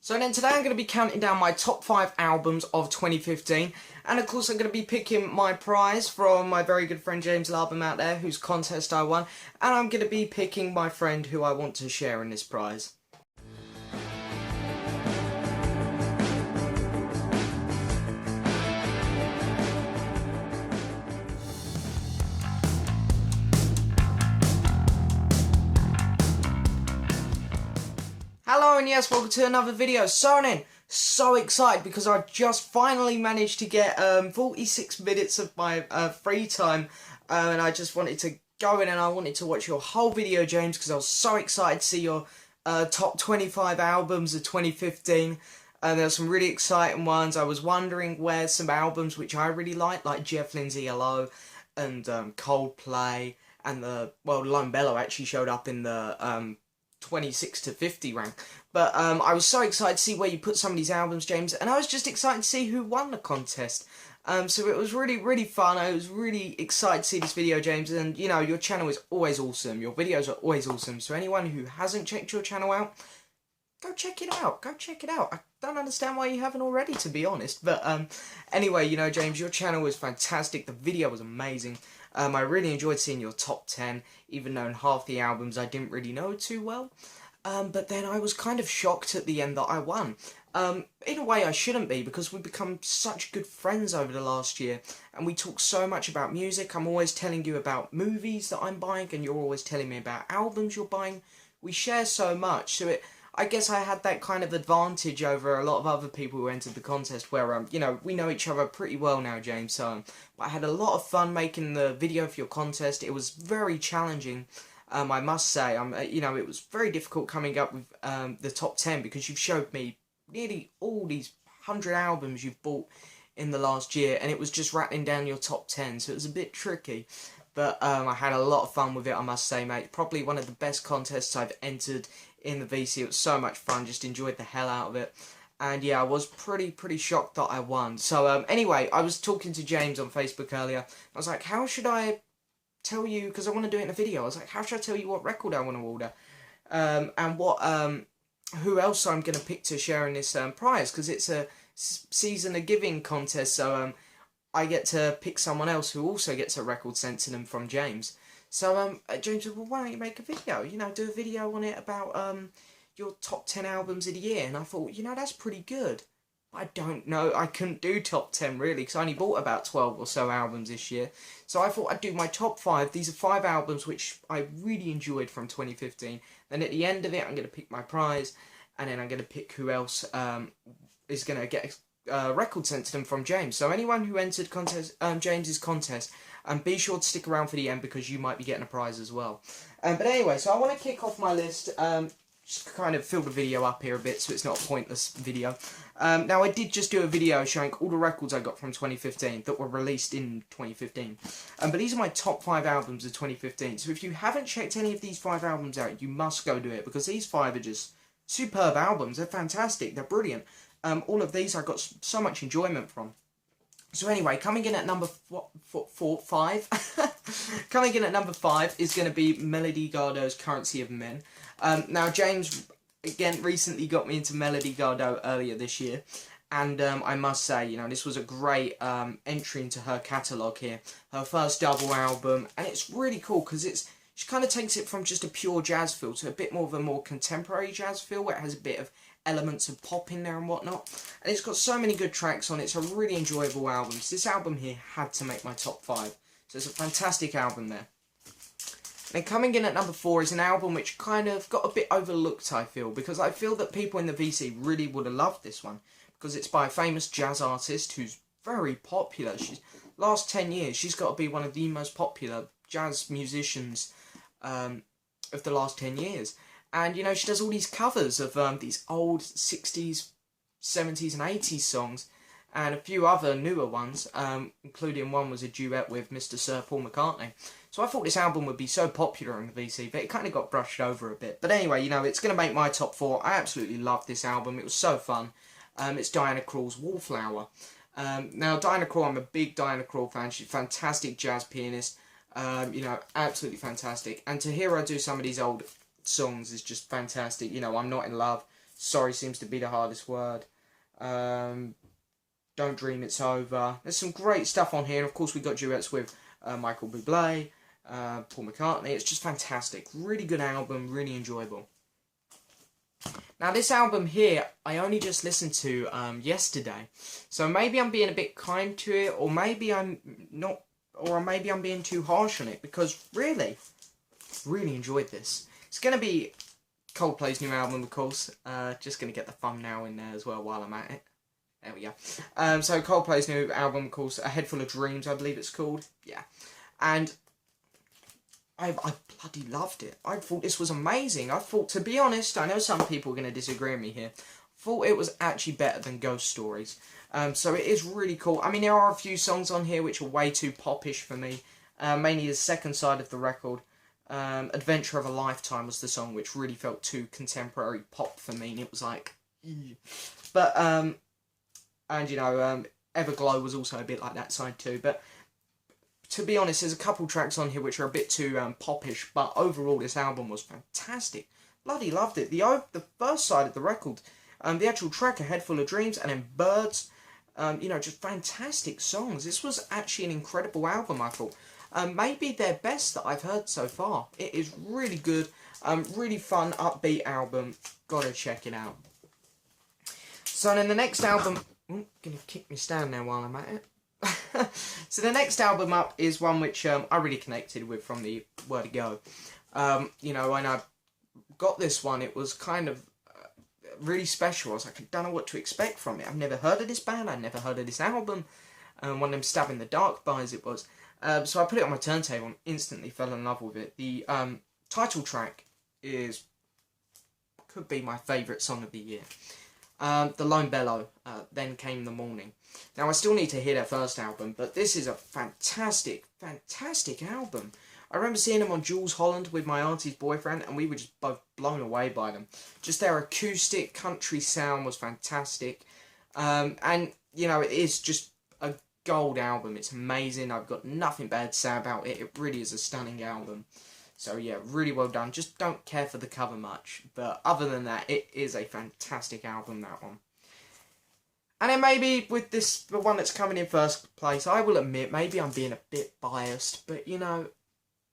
So then today I'm going to be counting down my top 5 albums of 2015, and of course I'm going to be picking my prize from my very good friend James Laubhan out there, whose contest I won, and I'm going to be picking my friend who I want to share in this prize. Hello and yes, welcome to another video. So excited because I just finally managed to get 46 minutes of my free time, and I just wanted to go in and I wanted to watch your whole video, James, because I was so excited to see your top 25 albums of 2015. And there's some really exciting ones. I was wondering where some albums which I really like Jeff Lynne's ELO and Coldplay and Lone Bellow actually showed up in the 26 to 50 rank. But I was so excited to see where you put some of these albums, James, and I was just excited to see who won the contest. So it was really fun. I was really excited to see this video, James, and you know, your channel is always awesome. Your videos are always awesome. So anyone who hasn't checked your channel out, go check it out. Go check it out. I don't understand why you haven't already, to be honest. But anyway, you know, James, your channel was fantastic. The video was amazing. I really enjoyed seeing your top 10, even though in half the albums I didn't really know too well. But then I was kind of shocked at the end that I won. In a way I shouldn't be, because we've become such good friends over the last year, and we talk so much about music. I'm always telling you about movies that I'm buying, and you're always telling me about albums you're buying. We share so much, so I guess I had that kind of advantage over a lot of other people who entered the contest, where you know, we know each other pretty well now, James. So but I had a lot of fun making the video for your contest. It was very challenging, I must say. You know, it was very difficult coming up with the top 10, because you've showed me nearly all these 100 albums you've bought in the last year, and it was just rattling down your top 10, so it was a bit tricky. But I had a lot of fun with it, I must say, mate. Probably one of the best contests I've entered in the VC. It was so much fun, just enjoyed the hell out of it. And yeah, I was pretty shocked that I won. So anyway, I was talking to James on Facebook earlier. I was like, how should I tell you, because I want to do it in a video. I was like, how should I tell you what record I want to order? And what who else I'm going to pick to share in this prize, because it's a season of giving contest, so I get to pick someone else who also gets a record sent to them from James. So James said, well, why don't you make a video? You know, do a video on it about your top 10 albums of the year. And I thought, you know, that's pretty good. I don't know, I couldn't do top 10 really, because I only bought about 12 or so albums this year. So I thought I'd do my top 5. These are 5 albums which I really enjoyed from 2015. Then at the end of it, I'm going to pick my prize, and then I'm going to pick who else is going to get a record sent to them from James. So anyone who entered James's contest, be sure to stick around for the end, because you might be getting a prize as well. But anyway, so I want to kick off my list. Just kind of fill the video up here a bit, so it's not a pointless video. Now, I did just do a video showing all the records I got from 2015 that were released in 2015. But these are my top 5 albums of 2015. So if you haven't checked any of these 5 albums out, you must go do it, because these 5 are just superb albums. They're fantastic. They're brilliant. All of these I got so much enjoyment from. So anyway, coming in at number 5, coming in at number 5 is going to be Melody Gardot's Currency of Men. Now, James, again, recently got me into Melody Gardot earlier this year, and I must say, you know, this was a great entry into her catalogue here. Her first double album, and it's really cool, because she kind of takes it from just a pure jazz feel to a bit more of a more contemporary jazz feel, where it has a bit of elements of pop in there and whatnot. And it's got so many good tracks on it. It's a really enjoyable album. So this album here had to make my top 5. So it's a fantastic album there. And coming in at number 4 is an album which kind of got a bit overlooked, I feel, because I feel that people in the VC really would have loved this one, because it's by a famous jazz artist who's very popular. Last 10 years, she's got to be one of the most popular jazz musicians of the last 10 years. And, you know, she does all these covers of these old 60s, 70s and 80s songs, and a few other newer ones, including one was a duet with Mr. Sir Paul McCartney. So I thought this album would be so popular in the VC, but it kind of got brushed over a bit. But anyway, you know, it's going to make my top 4. I absolutely loved this album. It was so fun. It's Diana Krall's Wallflower. Now, Diana Krall, I'm a big Diana Krall fan. She's a fantastic jazz pianist. You know, absolutely fantastic. And to hear her do some of these old songs is just fantastic. You know, I'm Not in Love, Sorry seems to be the hardest word. Don't Dream It's Over. There's some great stuff on here. And of course we got duets with Michael Bublé, Paul McCartney. It's just fantastic. Really good album, really enjoyable. Now this album here, I only just listened to yesterday. So maybe I'm being a bit kind to it, or maybe I'm not, or maybe I'm being too harsh on it, because really enjoyed this. It's going to be Coldplay's new album, of course. Just going to get the thumbnail in there as well while I'm at it. There we go. So Coldplay's new album, of course, A Head Full of Dreams, I believe it's called. Yeah. And I bloody loved it. I thought this was amazing. I thought, to be honest, I know some people are going to disagree with me here. I thought it was actually better than Ghost Stories. So it is really cool. I mean, there are a few songs on here which are way too popish for me. Mainly the second side of the record. Adventure of a Lifetime was the song which really felt too contemporary pop for me. And it was like... Ew. But, and, you know, Everglow was also a bit like that side too. But to be honest, there's a couple tracks on here which are a bit too popish. But overall, this album was fantastic. Bloody loved it. The first side of the record, the actual track, A Head Full of Dreams, and then Birds, you know, just fantastic songs. This was actually an incredible album, I thought. Maybe their best that I've heard so far. It is really good. Really fun, upbeat album. Gotta check it out. So then the next album... Ooh, gonna kick me stand now while I'm at it. So the next album up is one which I really connected with from the word go. You know, when I got this one, it was kind of really special. I was like, I don't know what to expect from it. I've never heard of this band. I've never heard of this album. One of them Stab in the Dark buys it was. So I put it on my turntable and instantly fell in love with it. The title track could be my favourite song of the year. The Lone Bellow, Then Came the Morning. Now, I still need to hear their first album, but this is a fantastic, fantastic album. I remember seeing them on Jules Holland with my auntie's boyfriend, and we were just both blown away by them. Just their acoustic country sound was fantastic. And, you know, it is just a gold album. It's amazing. I've got nothing bad to say about it. It really is a stunning album. So yeah, really well done. Just don't care for the cover much. But other than that, it is a fantastic album, that one. And then maybe with this, the one that's coming in first place, I will admit, maybe I'm being a bit biased. But, you know,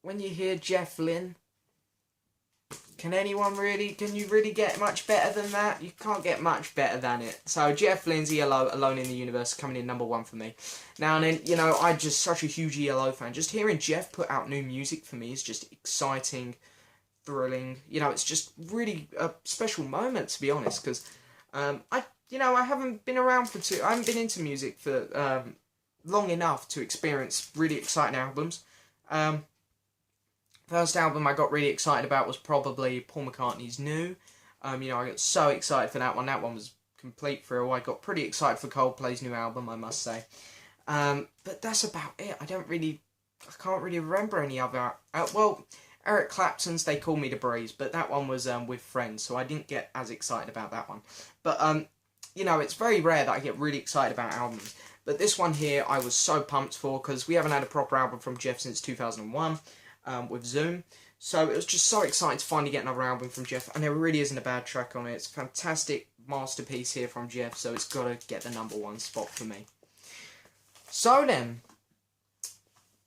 when you hear Jeff Lynne, can you really get much better than that? You can't get much better than it. So Jeff Lynne's ELO, Alone in the Universe, coming in #1 for me. Now and then, you know, I'm just such a huge ELO fan. Just hearing Jeff put out new music for me is just exciting, thrilling. You know, it's just really a special moment, to be honest, because I haven't been into music for long enough to experience really exciting albums. First album I got really excited about was probably Paul McCartney's New. You know, I got so excited for that one. That one was complete thrill. I got pretty excited for Coldplay's new album, I must say. But that's about it. I can't really remember any other... well, Eric Clapton's They Call Me the Breeze, but that one was with friends, so I didn't get as excited about that one. But, you know, it's very rare that I get really excited about albums. But this one here I was so pumped for, because we haven't had a proper album from Jeff since 2001. With Zoom, so it was just so exciting to finally get another album from Jeff, and there really isn't a bad track on it. It's a fantastic masterpiece here from Jeff, so it's got to get the #1 spot for me. So then,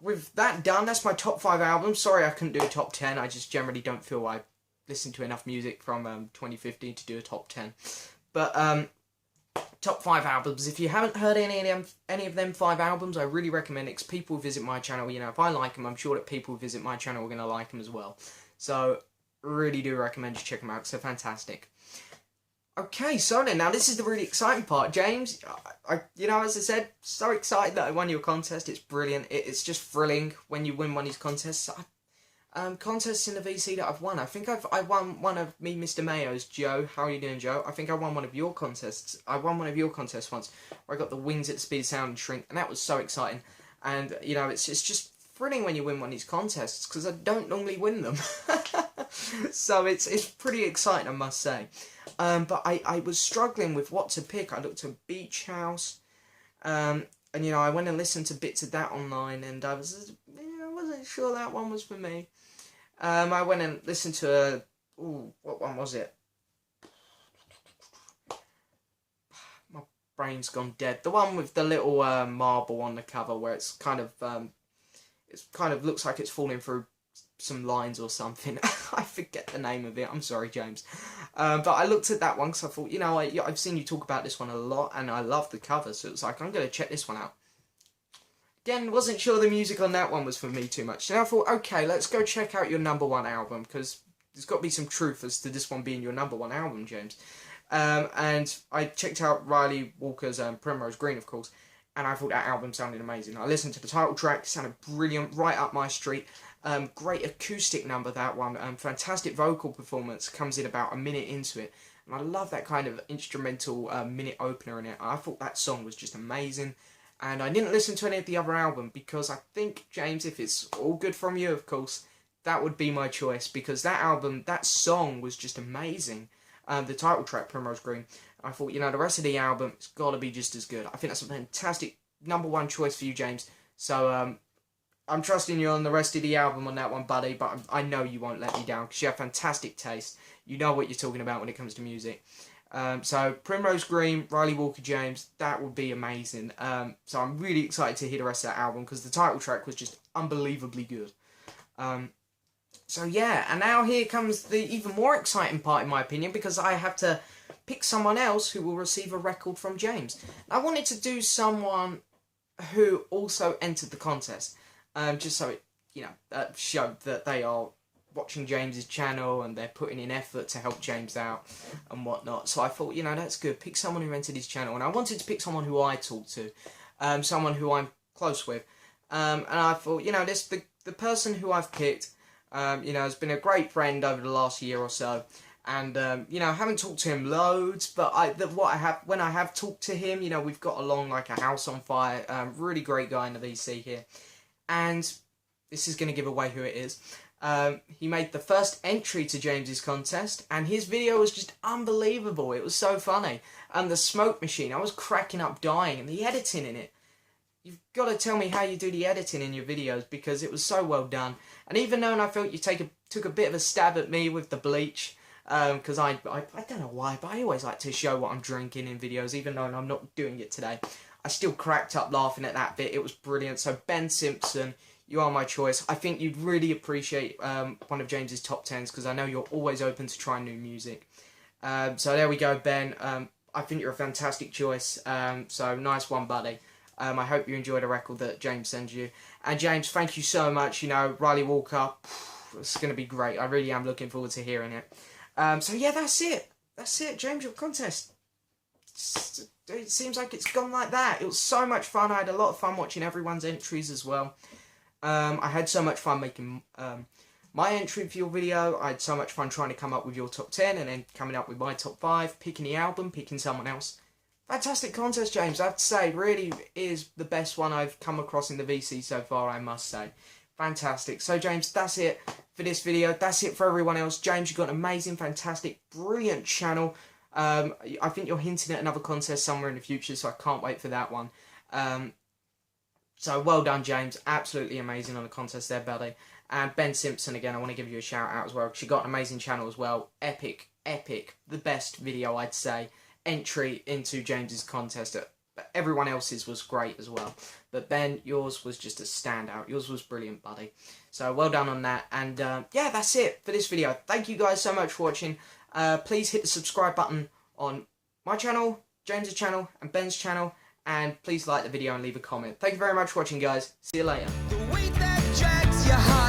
with that done, that's my top 5 albums. Sorry I couldn't do a top 10, I just generally don't feel I listened to enough music from 2015 to do a top 10. But top 5 albums. If you haven't heard any of them 5 albums, I really recommend it, because people who visit my channel, you know, if I like them, I'm sure that people who visit my channel are going to like them as well. So, really do recommend you check them out, because they're fantastic. Okay, so then, now this is the really exciting part. James, you know, as I said, so excited that I won your contest. It's brilliant. It's just thrilling when you win one of these contests. Contests in the VC that I've won. I think I won one of me, Mr. Mayo's, Joe. How are you doing, Joe? I think I won one of your contests. I won one of your contests once, where I got the Wings at the Speed of Sound and Shrink, and that was so exciting. And, you know, it's just thrilling when you win one of these contests, because I don't normally win them. So it's pretty exciting, I must say. But I was struggling with what to pick. I looked at Beach House, and, you know, I went and listened to bits of that online, and I wasn't sure that one was for me. I went and listened to what one was it? brain's gone dead. The one with the little marble on the cover, where it's kind of looks like it's falling through some lines or something. I forget the name of it. I'm sorry, James. But I looked at that one because I thought, you know, I've seen you talk about this one a lot, and I love the cover, so it was like, I'm going to check this one out. Again, wasn't sure the music on that one was for me too much. So I thought, okay, let's go check out your #1 album, because there's got to be some truth as to this one being your #1 album, James. And I checked out Riley Walker's Primrose Green, of course, and I thought that album sounded amazing. I listened to the title track, it sounded brilliant, right up my street. Great acoustic number, that one. Fantastic vocal performance, comes in about a minute into it. And I love that kind of instrumental minute opener in it. I thought that song was just amazing. And I didn't listen to any of the other album because I think, James, if it's all good from you, of course, that would be my choice. Because that album, that song was just amazing. The title track, Primrose Green. I thought, you know, the rest of the album, it's got to be just as good. I think that's a fantastic #1 choice for you, James. So, I'm trusting you on the rest of the album on that one, buddy, but I know you won't let me down because you have fantastic taste. You know what you're talking about when it comes to music. So, Primrose Green, Riley Walker James, that would be amazing. So, I'm really excited to hear the rest of that album because the title track was just unbelievably good. So, yeah, and now here comes the even more exciting part, in my opinion, because I have to pick someone else who will receive a record from James. I wanted to do someone who also entered the contest. Just so it, you know, showed that they are watching James's channel and they're putting in effort to help James out and whatnot. So I thought, you know, that's good. Pick someone who entered his channel. And I wanted to pick someone who I talk to, someone who I'm close with. And I thought, you know, the person who I've picked, you know, has been a great friend over the last year or so. And, you know, I haven't talked to him loads, but when I have talked to him, you know, we've got along like a house on fire. Really great guy in the VC here. And this is going to give away who it is. He made the first entry to James's contest, and his video was just unbelievable. It was so funny. And the smoke machine, I was cracking up dying, and the editing in it. You've got to tell me how you do the editing in your videos, because it was so well done. And even though I felt you took a bit of a stab at me with the bleach, because I don't know why, but I always like to show what I'm drinking in videos, even though I'm not doing it today. I still cracked up laughing at that bit. It was brilliant. So Ben Simpson, you are my choice. I think you'd really appreciate one of James's top 10s because I know you're always open to trying new music. So there we go, Ben. I think you're a fantastic choice. So nice one, buddy. I hope you enjoy the record that James sends you. And James, thank you so much. You know, Riley Walker, it's going to be great. I really am looking forward to hearing it. So yeah, that's it. That's it, James, your contest. It seems like it's gone like that. It was so much fun. I had a lot of fun watching everyone's entries as well. I had so much fun making my entry for your video. I had so much fun trying to come up with your top 10 and then coming up with my top 5, picking the album, picking someone else. Fantastic contest, James. I have to say, really is the best one I've come across in the VC so far, I must say. Fantastic. So, James, that's it for this video. That's it for everyone else. James, you've got an amazing, fantastic, brilliant channel. I think you're hinting at another contest somewhere in the future, so I can't wait for that one. So well done, James. Absolutely amazing on the contest there, buddy. And Ben Simpson, again, I want to give you a shout out as well, because you got an amazing channel as well. Epic, epic. The best video, I'd say. Entry into James's contest. Everyone else's was great as well. But Ben, yours was just a standout. Yours was brilliant, buddy. So well done on that. And yeah, that's it for this video. Thank you guys so much for watching. Please hit the subscribe button on my channel, James's channel, and Ben's channel. And please like the video and leave a comment. Thank you very much for watching, guys. See you later. The weight that drags your heart